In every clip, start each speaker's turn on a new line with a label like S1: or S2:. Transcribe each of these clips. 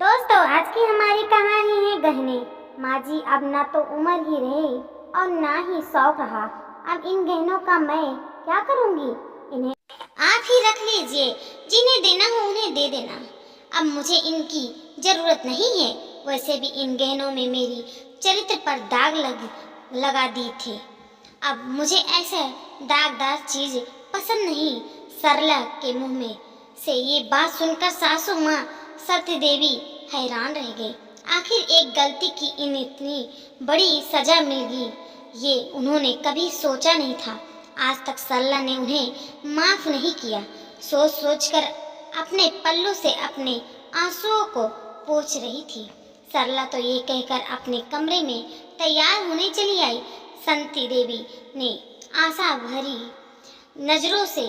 S1: दोस्तों, आज की हमारी कहानी है गहने। माँ जी, अब ना तो उम्र ही रहे और ना ही शौक रहा। अब इन गहनों का मैं क्या करूँगी? इन्हें आप ही रख लीजिए, जिन्हें देना हो उन्हें दे देना। अब मुझे इनकी जरूरत नहीं है। वैसे भी इन गहनों में मेरी चरित्र पर दाग लगा दी थी। अब मुझे ऐसा दागदार चीज पसंद नहीं। सरला के मुंह में से ये बात सुनकर सासू माँ सत्य देवी हैरान रह गई। आखिर एक गलती की इन इतनी बड़ी सजा मिल गई, ये उन्होंने कभी सोचा नहीं था। आज तक सरला ने उन्हें माफ नहीं किया। सोच सोच कर अपने पल्लू से अपने आंसुओं को पोंछ रही थी। सरला तो ये कहकर अपने कमरे में तैयार होने चली आई। संती देवी ने आशा भरी नजरों से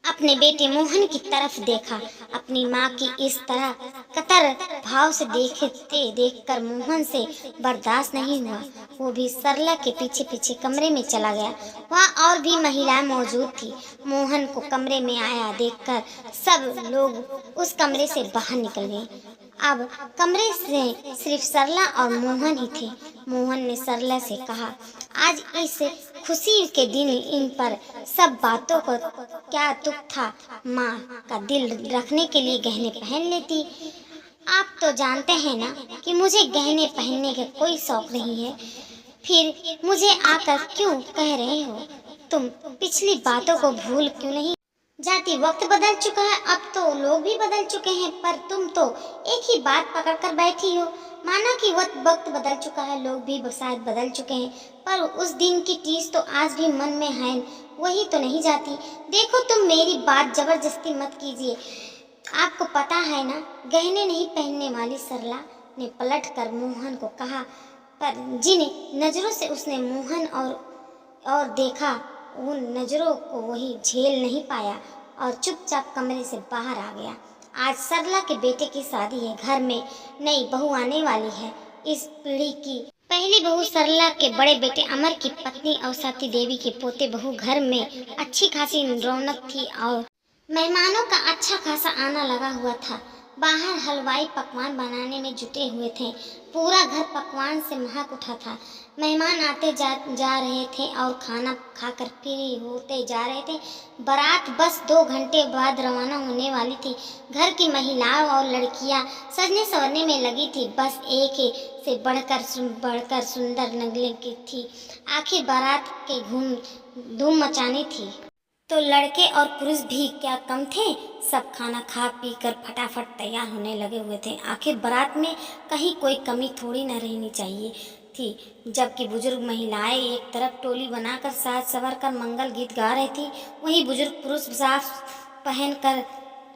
S1: अपने बेटे मोहन की तरफ देखा। अपनी माँ की इस तरह कतर भाव से देखते देखकर मोहन से बर्दाश्त नहीं हुआ। वो भी सरला के पीछे पीछे कमरे में चला गया। वहाँ और भी महिलाएं मौजूद थी। मोहन को कमरे में आया देखकर सब लोग उस कमरे से बाहर निकल गए। अब कमरे से सिर्फ सरला और मोहन ही थे। मोहन ने सरला से कहा, आज इस खुशी के दिन इन पर सब बातों को क्या दुख था। माँ का दिल रखने के लिए गहने पहन लेती। आप तो जानते हैं ना कि मुझे गहने पहनने का कोई शौक नहीं है। फिर मुझे आकर क्यों कह रहे हो? तुम पिछली बातों को भूल क्यों नहीं जाती? वक्त बदल चुका है, अब तो लोग भी बदल चुके हैं, पर तुम तो एक ही बात पकड़कर बैठी हो। माना कि वक्त बदल चुका है, लोग भी शायद बदल चुके हैं, पर उस दिन की टीस तो आज भी मन में है, वही तो नहीं जाती। देखो, तुम मेरी बात जबरदस्ती मत कीजिए। आपको पता है ना, गहने नहीं पहनने वाली। सरला ने पलट कर मोहन को कहा, पर जिन नजरों से उसने मोहन और देखा, उन नजरों को वही झेल नहीं पाया और चुपचाप कमरे से बाहर आ गया। आज सरला के बेटे की शादी है, घर में नई बहू आने वाली है। इस पीढ़ी की पहली बहू सरला के बड़े बेटे अमर की पत्नी और सती देवी के पोते बहू। घर में अच्छी खासी रौनक थी और मेहमानों का अच्छा खासा आना लगा हुआ था। बाहर हलवाई पकवान बनाने में जुटे हुए थे। पूरा घर पकवान से महक उठा था। मेहमान आते जा रहे थे और खाना खाकर फ्री होते जा रहे थे। बारात बस 2 घंटे बाद रवाना होने वाली थी। घर की महिलाएं और लड़कियां सजने संवरने में लगी थी। बस एक से बढ़कर सुंदर नगले की थी। आखिर बारात के धूम मचानी थी तो लड़के और पुरुष भी क्या कम थे। सब खाना खा पी कर फटाफट तैयार होने लगे हुए थे। आखिर बारात में कहीं कोई कमी थोड़ी न रहनी चाहिए थी। जबकि बुजुर्ग महिलाएं एक तरफ टोली बनाकर साज संवर कर मंगल गीत गा रही थी, वहीं बुजुर्ग पुरुष साफ पहन कर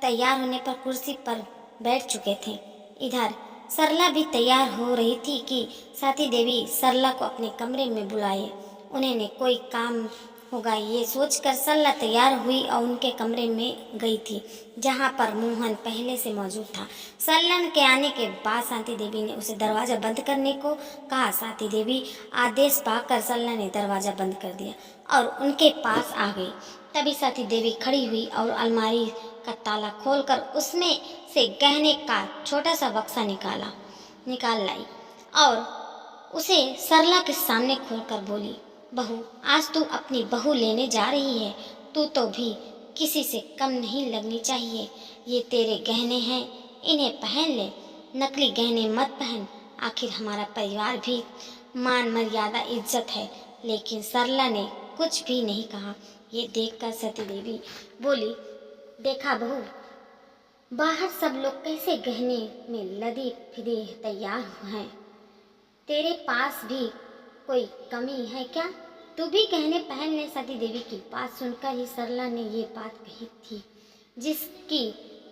S1: तैयार होने पर कुर्सी पर बैठ चुके थे। इधर सरला भी तैयार हो रही थी कि सती देवी सरला को अपने कमरे में बुलाए। उन्हें कोई काम होगा, ये सोचकर सरला तैयार हुई और उनके कमरे में गई थी, जहाँ पर मोहन पहले से मौजूद था। सरला के आने के बाद सती देवी ने उसे दरवाज़ा बंद करने को कहा। सती देवी आदेश पाकर सरला ने दरवाज़ा बंद कर दिया और उनके पास आ गई। तभी सती देवी खड़ी हुई और अलमारी का ताला खोलकर उसमें से गहने का छोटा सा बक्सा निकाल लाई और उसे सरला के सामने खोलकर बोली, बहू, आज तू अपनी बहू लेने जा रही है। तू तो भी किसी से कम नहीं लगनी चाहिए। ये तेरे गहने हैं, इन्हें पहन ले। नकली गहने मत पहन। आखिर हमारा परिवार भी मान मर्यादा इज्जत है। लेकिन सरला ने कुछ भी नहीं कहा। ये देखकर सती देवी बोली, देखा बहू, बाहर सब लोग कैसे गहने में लदी फिरे तैयार हैं। तेरे पास भी कोई कमी है क्या? तू भी गहने पहन ले। सती देवी की बात सुनकर ही सरला ने ये बात कही थी, जिसकी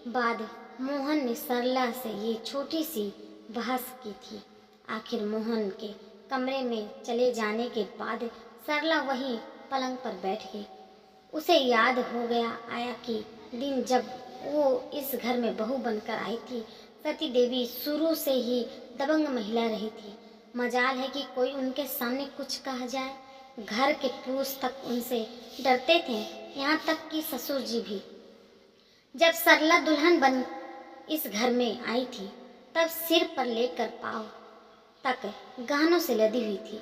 S1: बाद मोहन ने सरला से ये छोटी सी बहस की थी। आखिर मोहन के कमरे में चले जाने के बाद सरला वहीं पलंग पर बैठ गई। उसे याद हो आया कि दिन जब वो इस घर में बहू बनकर आई थी। सती देवी शुरू से ही दबंग महिला रही थी। मजाल है कि कोई उनके सामने कुछ कहा जाए। घर के पुरुष तक उनसे डरते थे, यहाँ तक कि ससुर जी भी। जब सरला दुल्हन इस घर में आई थी तब सिर पर लेकर पाँव तक गहनों से लदी हुई थी।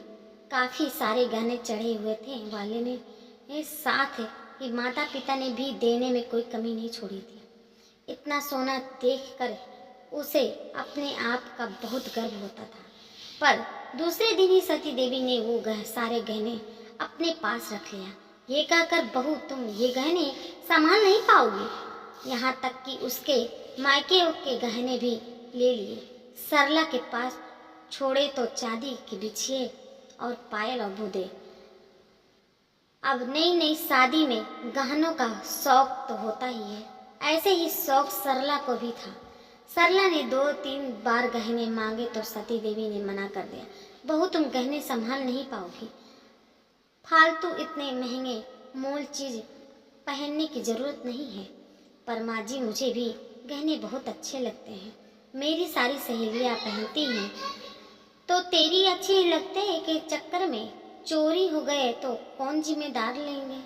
S1: काफ़ी सारे गहने चढ़े हुए थे। वाले ने साथ ही माता पिता ने भी देने में कोई कमी नहीं छोड़ी थी। इतना सोना देखकर उसे अपने आप का बहुत गर्व होता था। पर दूसरे दिन ही सती देवी ने वो सारे गहने अपने पास रख लिया। ये कहकर बहू तुम ये गहने संभाल नहीं पाओगी। यहाँ तक कि उसके मायके के गहने भी ले लिए। सरला के पास छोड़े तो चांदी के बिछिए और पायल और बूंदे। अब नई नई शादी में गहनों का शौक तो होता ही है, ऐसे ही शौक सरला को भी था। सरला ने 2-3 बार गहने मांगे तो सती देवी ने मना कर दिया। बहू तुम गहने संभाल नहीं पाओगी, फालतू इतने महंगे मोल चीज पहनने की जरूरत नहीं है। पर माँ जी मुझे भी गहने बहुत अच्छे लगते हैं, मेरी सारी सहेलियाँ पहनती हैं, तो तेरी अच्छे लगते हैं कि चक्कर में चोरी हो गए तो कौन जिम्मेदार लेंगे।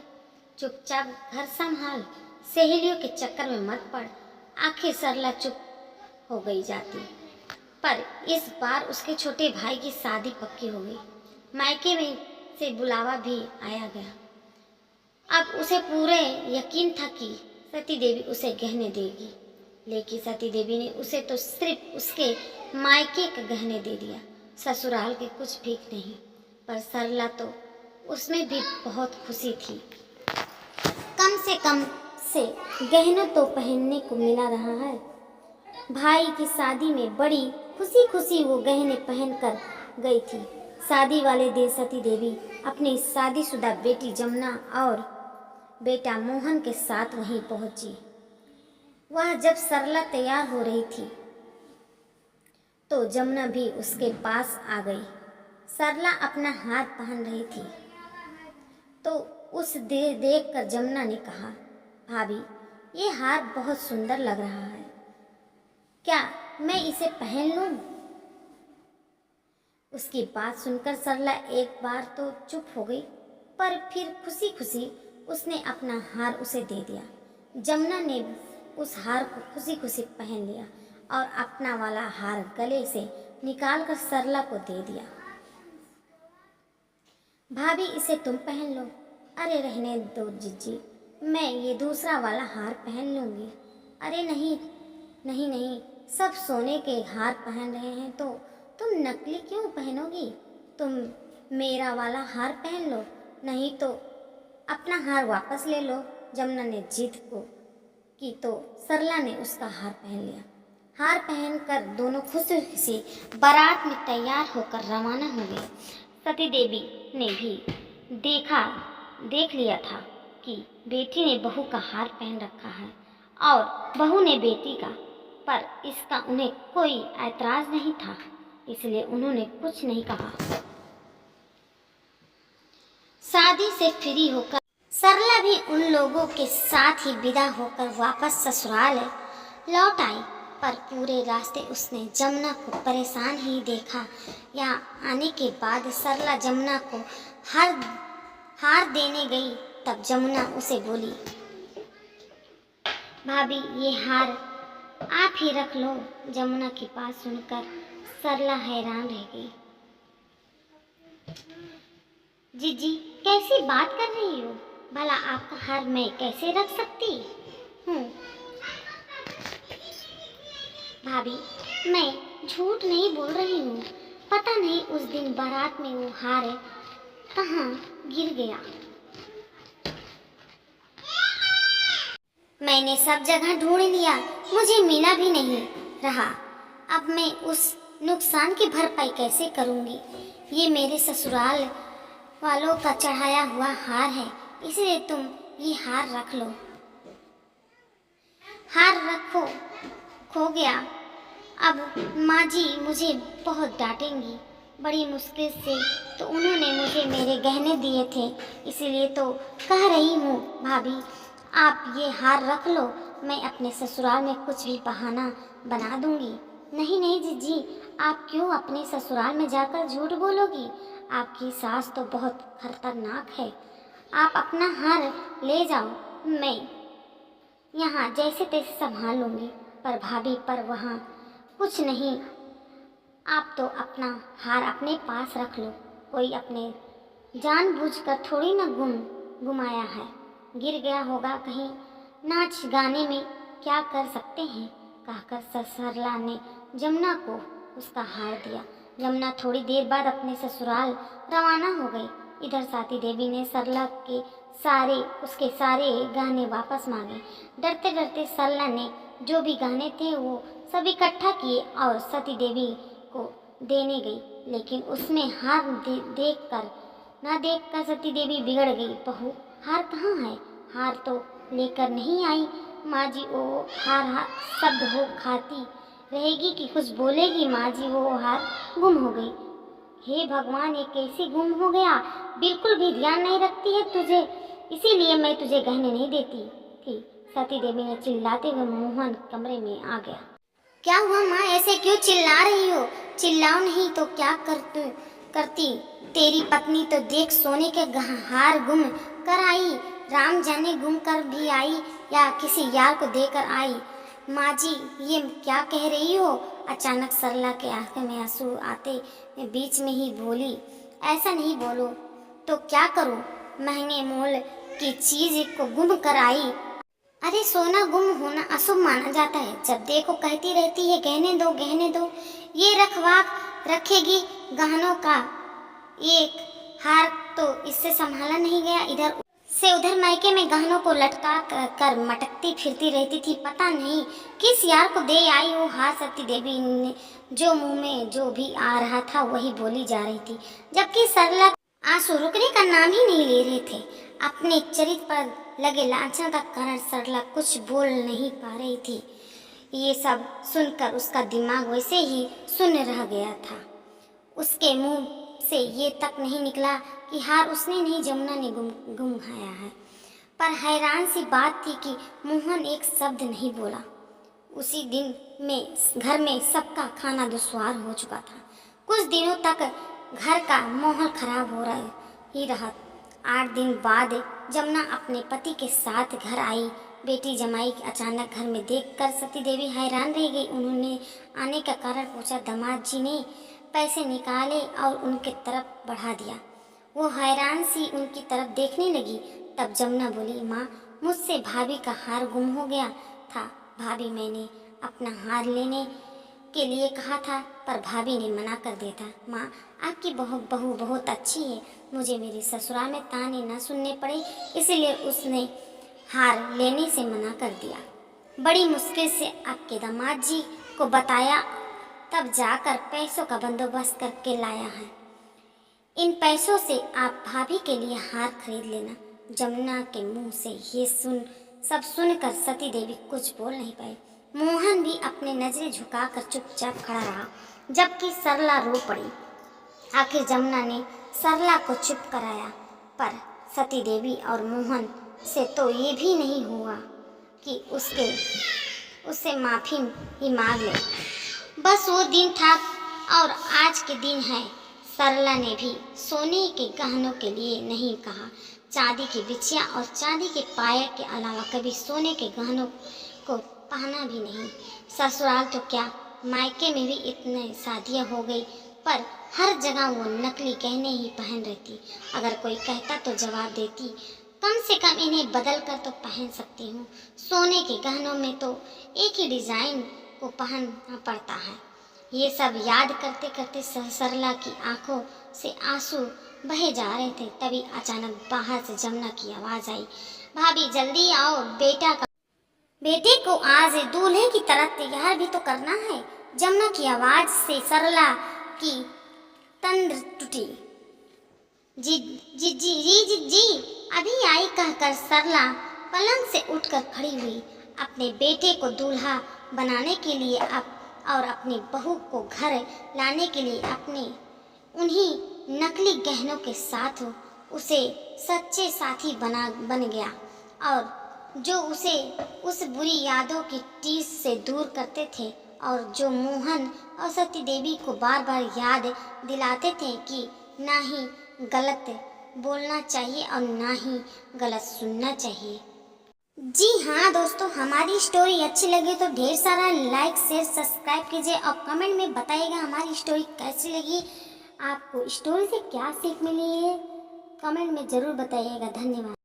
S1: चुपचाप घर संभाल, सहेलियों के चक्कर में मत पड़। आखिर सरला चुप हो गई जाती। पर इस बार उसके छोटे भाई की शादी पक्की हो गई। मायके में से बुलावा भी आया गया। अब उसे पूरे यकीन था कि सती देवी उसे गहने देगी, लेकिन सती देवी ने उसे तो सिर्फ उसके मायके के गहने दे दिया, ससुराल के कुछ भी नहीं। पर सरला तो उसमें भी बहुत खुशी थी। कम से गहनों तो पहनने को मिला रहा है। भाई की शादी में बड़ी खुशी खुशी वो गहने पहनकर गई थी। शादी वाले दिन सती देवी अपनी शादीशुदा बेटी जमुना और बेटा मोहन के साथ वहीं पहुंची। वह जब सरला तैयार हो रही थी तो जमुना भी उसके पास आ गई। सरला अपना हार पहन रही थी तो उस देख कर जमुना ने कहा, भाभी ये हार बहुत सुंदर लग रहा है, क्या मैं इसे पहन लूं? उसकी बात सुनकर सरला एक बार तो चुप हो गई, पर फिर खुशी खुशी उसने अपना हार उसे दे दिया। जमुना ने उस हार को खुशी खुशी पहन लिया और अपना वाला हार गले से निकालकर सरला को दे दिया। भाभी इसे तुम पहन लो। अरे रहने दो जीजी, मैं ये दूसरा वाला हार पहन लूँगी। अरे नहीं नहीं नहीं, सब सोने के हार पहन रहे हैं तो तुम नकली क्यों पहनोगी? तुम मेरा वाला हार पहन लो, नहीं तो अपना हार वापस ले लो। जमुना ने जिद को की तो सरला ने उसका हार पहन लिया। हार पहनकर दोनों खुशी खुशी बारात में तैयार होकर रवाना हो गए। सती देवी ने भी देख लिया था कि बेटी ने बहू का हार पहन रखा है और बहू ने बेटी का, पर इसका उन्हें कोई ऐतराज नहीं था, इसलिए उन्होंने कुछ नहीं कहा। शादी से फ्री होकर सरला भी उन लोगों के साथ ही विदा होकर वापस ससुराल लौट आई। पर पूरे रास्ते उसने जमुना को परेशान ही देखा। यहाँ आने के बाद सरला जमुना को हार देने गई, तब जमुना उसे बोली, भाभी ये हार आप ही रख लो। जमुना की बात सुनकर सरला हैरान रह गई। जीजी कैसी बात कर रही हो? भला आपका हार मैं कैसे रख सकती हूँ? भाभी मैं झूठ नहीं बोल रही हूँ, पता नहीं उस दिन बारात में वो हार कहाँ गिर गया। मैंने सब जगह ढूंढ लिया, मुझे मिला भी नहीं रहा। अब मैं उस नुकसान की भरपाई कैसे करूँगी? ये मेरे ससुराल वालों का चढ़ाया हुआ हार है, इसलिए तुम ये हार रख लो। हार रखो खो गया, अब माँ जी मुझे बहुत डांटेंगी। बड़ी मुश्किल से तो उन्होंने मुझे मेरे गहने दिए थे, इसीलिए तो कह रही हूँ भाभी आप ये हार रख लो, मैं अपने ससुराल में कुछ भी बहाना बना दूँगी। नहीं नहीं जीजी, आप क्यों अपने ससुराल में जाकर झूठ बोलोगी? आपकी सास तो बहुत खतरनाक है। आप अपना हार ले जाओ, मैं यहाँ जैसे तैसे संभाल लूँगी, पर भाभी, पर वहाँ कुछ नहीं। आप तो अपना हार अपने पास रख लो। कोई अपने जानबूझकर थोड़ी ना घुमाया है। गिर गया होगा कहीं। नाच गाने में क्या कर सकते हैं, कहकर सरला ने जमुना को उसका हार दिया। जमुना थोड़ी देर बाद अपने ससुराल रवाना हो गई। इधर सती देवी ने सरला के उसके सारे गहने वापस मांगे। डरते डरते सरला ने जो भी गहने थे वो सब इकट्ठा किए और सती देवी को देने गई। लेकिन उसमें हार देखकर सती देवी बिगड़ गई। बहू, हार कहाँ है? हार तो लेकर नहीं आई। माँ जी वो हार शब्द हो खाती रहेगी कि कुछ बोलेगी। माँ जी वो हार गुम हो गई। हे भगवान, ये कैसे गुम हो गया? बिल्कुल भी ध्यान नहीं रखती है तुझे, इसीलिए मैं तुझे गहने नहीं देती थी। सती देवी ने चिल्लाते हुए मोहन कमरे में आ गया। क्या हुआ माँ, ऐसे क्यों चिल्ला रही हो? चिल्लाओ नहीं तो क्या करती? तेरी पत्नी तो देख सोने के हार गुम कर आई। राम जाने गुम कर भी आई या किसी यार को देकर आई। माँ जी ये क्या कह रही हो? अचानक सरला के आंखों में आंसू आते बीच में ही बोली, ऐसा नहीं बोलो तो क्या करूं? महंगे मोल की चीज को गुम कर आई। अरे सोना गुम होना अशुभ माना जाता है। जब देखो कहती रहती है गहने दो गहने दो। ये रखेगी गहनों का एक हार तो इससे संभाला नहीं गया। इधर से उधर मायके में गहनों को लटका कर मटकती फिरती रहती थी। पता नहीं किस यार को दे आई वो हार। सती देवी ने जो मुंह में जो भी आ रहा था वही बोली जा रही थी, जबकि सरला आंसू रुकने का नाम ही नहीं ले रहे थे। अपने चरित्र पर लगे लांछन का कारण सरला कुछ बोल नहीं पा रही थी। ये सब सुनकर उसका दिमाग वैसे ही शून्य रह गया था। उसके मुंह से ये तक नहीं निकला कि हार उसने नहीं, जमुना ने गुमगाया है। पर हैरान सी बात थी कि मोहन एक शब्द नहीं बोला। उसी दिन में घर में सबका खाना दुश्वार हो चुका था। कुछ दिनों तक घर का माहौल खराब हो ही रहा। 8 दिन बाद जमुना अपने पति के साथ घर आई। बेटी जमाई अचानक घर में देखकर सती देवी हैरान रह गई। उन्होंने आने का कारण पूछा। दामाद जी ने पैसे निकाले और उनके तरफ बढ़ा दिया। वो हैरान सी उनकी तरफ देखने लगी। तब जमुना बोली, माँ मुझसे भाभी का हार गुम हो गया था। भाभी, मैंने अपना हार लेने के लिए कहा था पर भाभी ने मना कर दिया था। माँ आपकी बहू बहुत अच्छी है। मुझे मेरे ससुराल में ताने न सुनने पड़े, इसलिए उसने हार लेने से मना कर दिया। बड़ी मुश्किल से आपके दामाद जी को बताया, तब जाकर पैसों का बंदोबस्त करके लाया है। इन पैसों से आप भाभी के लिए हार खरीद लेना। जमुना के मुंह से ये सब सुनकर सती देवी कुछ बोल नहीं पाई। मोहन भी अपने नजरें झुकाकर चुपचाप खड़ा रहा, जबकि सरला रो पड़ी। आखिर जमुना ने सरला को चुप कराया, पर सती देवी और मोहन से तो ये भी नहीं हुआ कि उससे माफी ही मांग ले। बस वो दिन था और आज के दिन है। सरला ने भी सोने के गहनों के लिए नहीं कहा। चांदी की बिछिया और चांदी के पायल के अलावा कभी सोने के गहनों को पहना भी नहीं। ससुराल तो क्या, मायके में भी इतने शादियां हो गई, पर हर जगह वो नकली गहने ही पहन रहती। अगर कोई कहता तो जवाब देती, कम से कम इन्हें बदल कर तो पहन सकती हूँ। सोने के गहनों में तो एक ही डिजाइन को पहनना पड़ता है। ये सब याद करते करते सरला की आंखों से आंसू बहे जा रहे थे। तभी अचानक बाहर से जमुना की आवाज आई, भाभी जल्दी आओ, बेटे को आज दूल्हे की तरह तैयार भी तो करना है। जमुना की आवाज से सरला की तंद्र टूटी। जी जी जी जी जी जी अभी आई कहकर सरला पलंग से उठकर खड़ी हुई। अपने बेटे को दूल्हा बनाने के लिए और अपनी बहू को घर लाने के लिए अपने उन्हीं नकली गहनों के साथ उसे सच्चे साथी बन गया, और जो उसे उस बुरी यादों की टीस से दूर करते थे, और जो मोहन और सती देवी को बार बार याद दिलाते थे कि ना ही गलत बोलना चाहिए और ना ही गलत सुनना चाहिए। जी हाँ दोस्तों, हमारी स्टोरी अच्छी लगी तो ढेर सारा लाइक शेयर सब्सक्राइब कीजिए और कमेंट में बताइएगा हमारी स्टोरी कैसी लगी, आपको स्टोरी से क्या सीख मिली है, कमेंट में ज़रूर बताइएगा। धन्यवाद।